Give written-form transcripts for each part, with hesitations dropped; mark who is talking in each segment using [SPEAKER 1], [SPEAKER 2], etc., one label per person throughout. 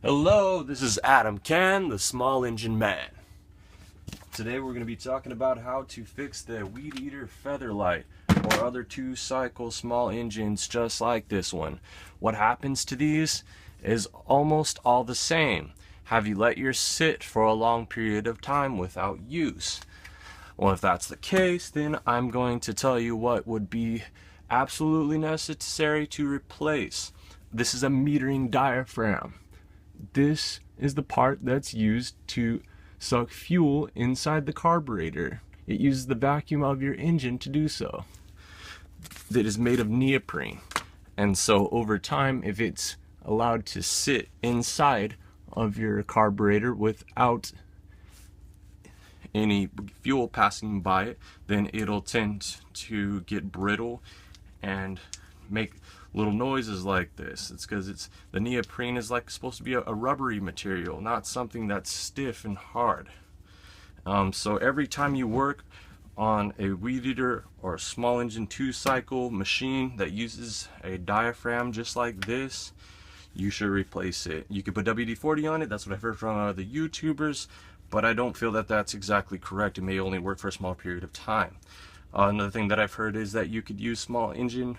[SPEAKER 1] Hello, this is Adam Can, the small engine man. Today we're going to be talking about how to fix the Weedeater Featherlite or other two-cycle small engines just like this one. What happens to these is almost all the same. Have you let yours sit for a long period of time without use? Well, if that's the case, then I'm going to tell you what would be absolutely necessary to replace. This is a metering diaphragm. This is the part that's used to suck fuel inside the carburetor. It uses the vacuum of your engine to do so. It is made of neoprene, and so over time, if it's allowed to sit inside of your carburetor without any fuel passing by it, then it'll tend to get brittle and make little noises like this. It's because the neoprene is like supposed to be a rubbery material, not something that's stiff and hard. So every time you work on a Weedeater or a small engine 2-cycle machine that uses a diaphragm just like this, you should replace it. You could put WD-40 on it. That's what I've heard from other YouTubers, but I don't feel that that's exactly correct. It may only work for a small period of time. Another thing that I've heard is that you could use small engine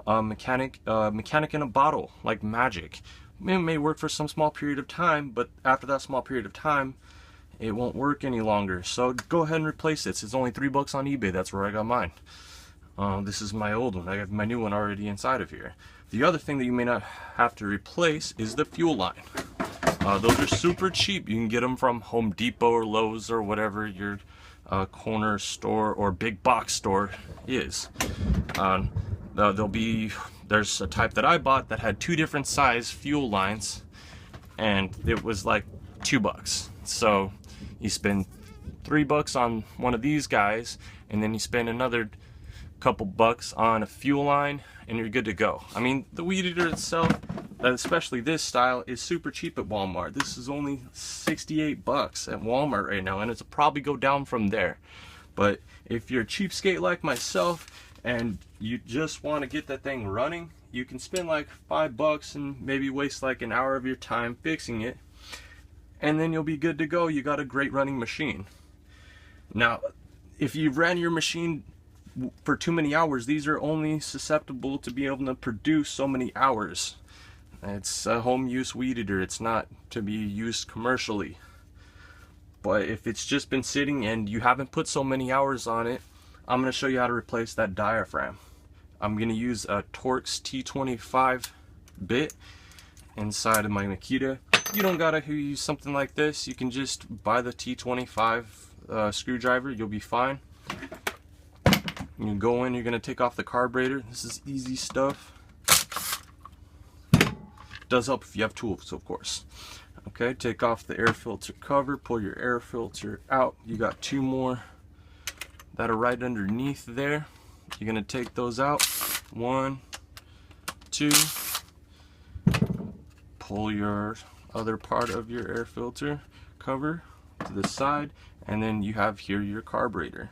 [SPEAKER 1] mechanic in a bottle, like magic. It may work for some small period of time, but after that small period of time, it won't work any longer. So go ahead and replace it. It's only $3 on eBay. That's where I got mine. This is my old one. I have my new one already inside of here. The other thing that you may not have to replace is the fuel line. Those are super cheap. You can get them from Home Depot or Lowe's or whatever your corner store or big box store is. There's a type that I bought that had 2 different size fuel lines, and it was like $2. So you spend $3 on one of these guys, and then you spend another couple bucks on a fuel line, and you're good to go. I mean, the Weedeater itself, especially this style, is super cheap at Walmart. This is only $68 at Walmart right now, and it'll probably go down from there. But if you're a cheapskate like myself and you just want to get that thing running, you can spend like $5 and maybe waste like an hour of your time fixing it, and then you'll be good to go. You got a great running machine. Now, if you've ran your machine for too many hours, these are only susceptible to be able to produce so many hours. It's a home use Weedeater. It's not to be used commercially. But if it's just been sitting and you haven't put so many hours on it, I'm going to show you how to replace that diaphragm. I'm going to use a Torx T25 bit inside of my Makita. You don't gotta use something like this. You can just buy the T25 screwdriver. You'll be fine. You go in, you're going to take off the carburetor. This is easy stuff. Does help if you have tools, of course. Okay, take off the air filter cover, pull your air filter out. You got 2 more that are right underneath there. You're going to take those out. 1, 2. Pull your other part of your air filter cover to the side, and then you have here your carburetor.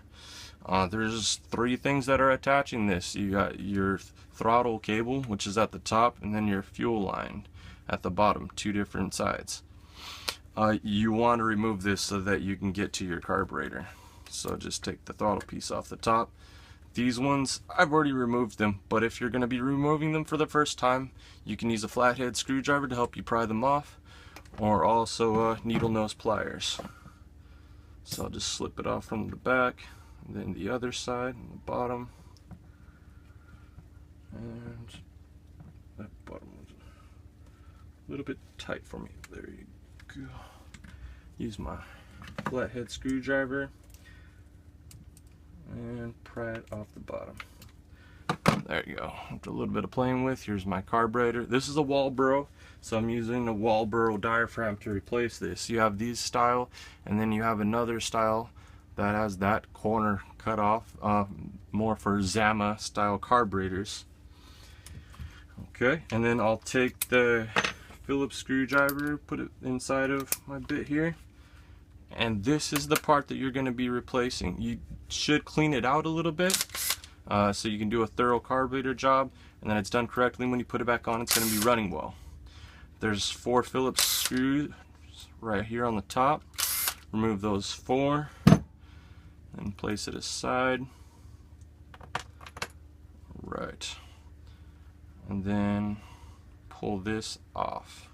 [SPEAKER 1] There's 3 things that are attaching this. You got your throttle cable, which is at the top, and then your fuel line at the bottom, 2 different sides. You want to remove this so that you can get to your carburetor. So just take the throttle piece off the top. These ones, I've already removed them, but if you're going to be removing them for the first time, you can use a flathead screwdriver to help you pry them off, or also needle nose pliers. So I'll just slip it off from the back, and then the other side, and the bottom, and that bottom one's a little bit tight for me. There you go. Use my flathead screwdriver and pry it off the bottom. There you go. After a little bit of playing with, here's my carburetor. This is a Walbro, so I'm using a Walbro diaphragm to replace this. You have these style, and then you have another style that has that corner cut off, more for Zama style carburetors. Okay, and then I'll take the Phillips screwdriver, put it inside of my bit here, and this is the part that you're going to be replacing. You should clean it out a little bit so you can do a thorough carburetor job, and then it's done correctly. When you put it back on, it's going to be running well. There's 4 Phillips screws right here on the top. Remove those 4 and place it aside. Right. And then pull this off.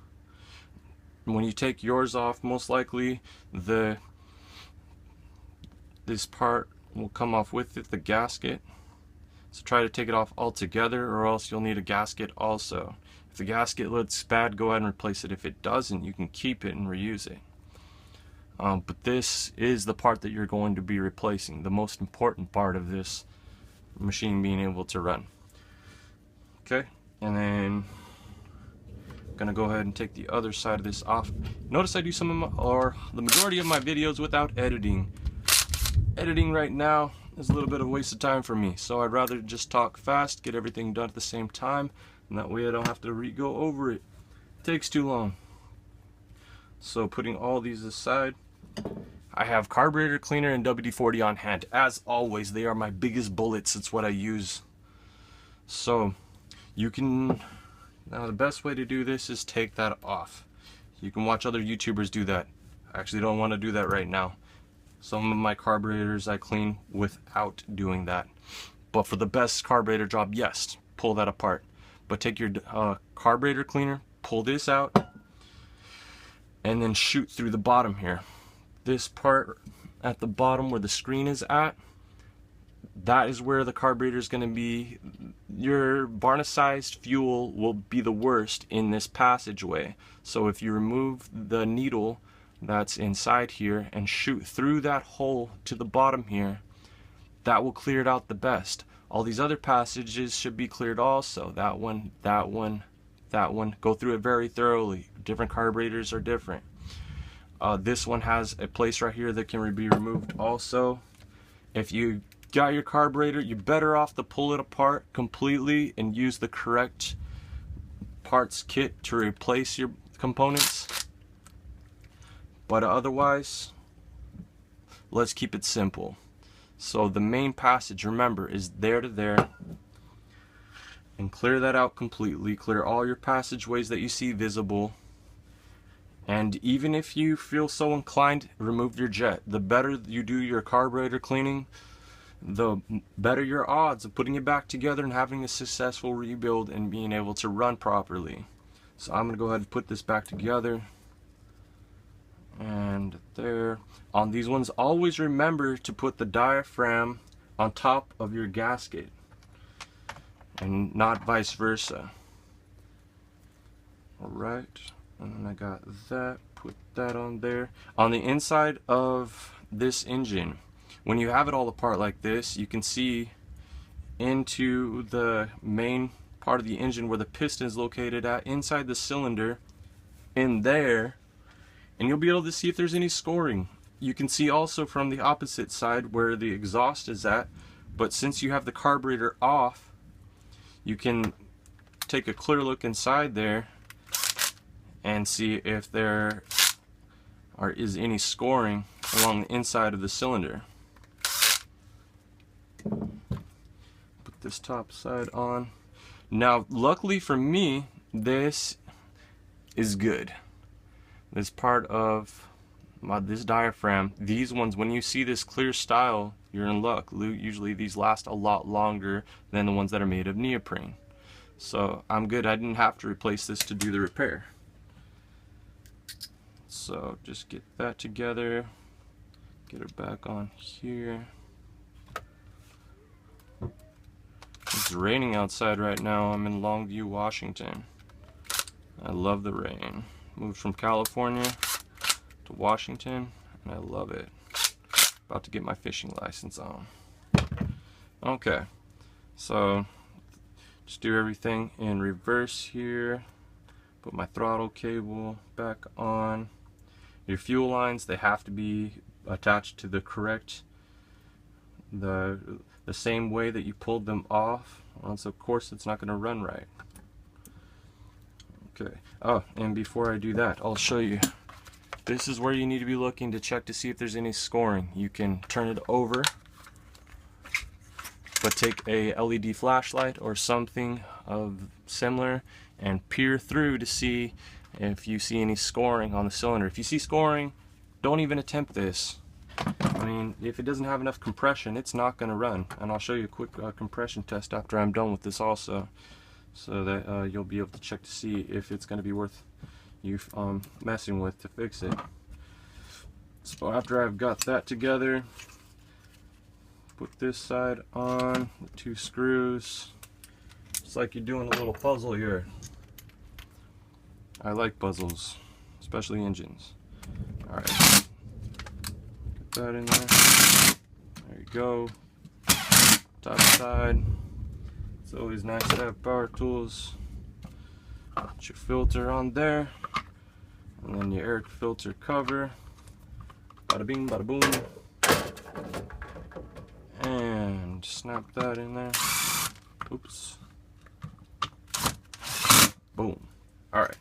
[SPEAKER 1] When you take yours off, most likely this part will come off with it, the gasket. So try to take it off altogether, or else you'll need a gasket also. If the gasket looks bad, go ahead and replace it. If it doesn't, you can keep it and reuse it. But this is the part that you're going to be replacing, the most important part of this machine being able to run. Okay, and then I'm gonna go ahead and take the other side of this off. Notice I do some of my, or the majority of my videos without editing. Editing right now is a little bit of a waste of time for me, so I'd rather just talk fast, get everything done at the same time, and that way I don't have to re-go over it. It takes too long. So putting all these aside, I have carburetor cleaner and WD-40 on hand. As always, they are my biggest bullets. It's what I use. So you can, now the best way to do this is take that off. You can watch other YouTubers do that. I actually don't want to do that right now. Some of my carburetors I clean without doing that. But for the best carburetor job, yes, pull that apart. But take your carburetor cleaner, pull this out, and then shoot through the bottom here. This part at the bottom where the screen is at, that is where the carburetor is going to be. Your varnicized fuel will be the worst in this passageway. So if you remove the needle that's inside here and shoot through that hole to the bottom here, that will clear it out the best. All these other passages should be cleared also. That one, that one, that one. Go through it very thoroughly. Different carburetors are different. This one has a place right here that can be removed also. If you got your carburetor, you're better off to pull it apart completely and use the correct parts kit to replace your components. But otherwise, let's keep it simple. So the main passage, remember, is there to there. And clear that out completely. Clear all your passageways that you see visible. And even if you feel so inclined, remove your jet. The better you do your carburetor cleaning, the better your odds of putting it back together and having a successful rebuild and being able to run properly. So I'm going to go ahead and put this back together. And there. On these ones, always remember to put the diaphragm on top of your gasket and not vice versa. Alright, and then I got that, put that on there. On the inside of this engine, when you have it all apart like this, you can see into the main part of the engine where the piston is located at, inside the cylinder, in there, and you'll be able to see if there's any scoring. You can see also from the opposite side where the exhaust is at, but since you have the carburetor off, you can take a clear look inside there and see if there is any scoring along the inside of the cylinder. Put this top side on. Now, luckily for me, this is good. This part of this diaphragm, these ones, when you see this clear style, you're in luck. Usually these last a lot longer than the ones that are made of neoprene. So I'm good. I didn't have to replace this to do the repair. So just get that together, get it back on here. It's raining outside right now. I'm in Longview, Washington. I love the rain. Moved from California to Washington, and I love it. About to get my fishing license on. Okay, so just do everything in reverse here. Put my throttle cable back on. Your fuel lines, they have to be attached to the correct, the same way that you pulled them off, or else of course it's not going to run right. Okay. Oh, and before I do that, I'll show you. This is where you need to be looking to check to see if there's any scoring. You can turn it over, but take a LED flashlight or something of similar and peer through to see if you see any scoring on the cylinder. If you see scoring, don't even attempt this. I mean, if it doesn't have enough compression, it's not going to run. And I'll show you a quick compression test after I'm done with this also, so that you'll be able to check to see if it's going to be worth you messing with to fix it. So after I've got that together, put this side on, the 2 screws. It's like you're doing a little puzzle here. I like puzzles, especially engines. Alright, get that in there. There you go. Top side. It's always nice to have power tools. Put your filter on there, and then your air filter cover. Bada bing, bada boom. And snap that in there. Oops. Boom. Alright,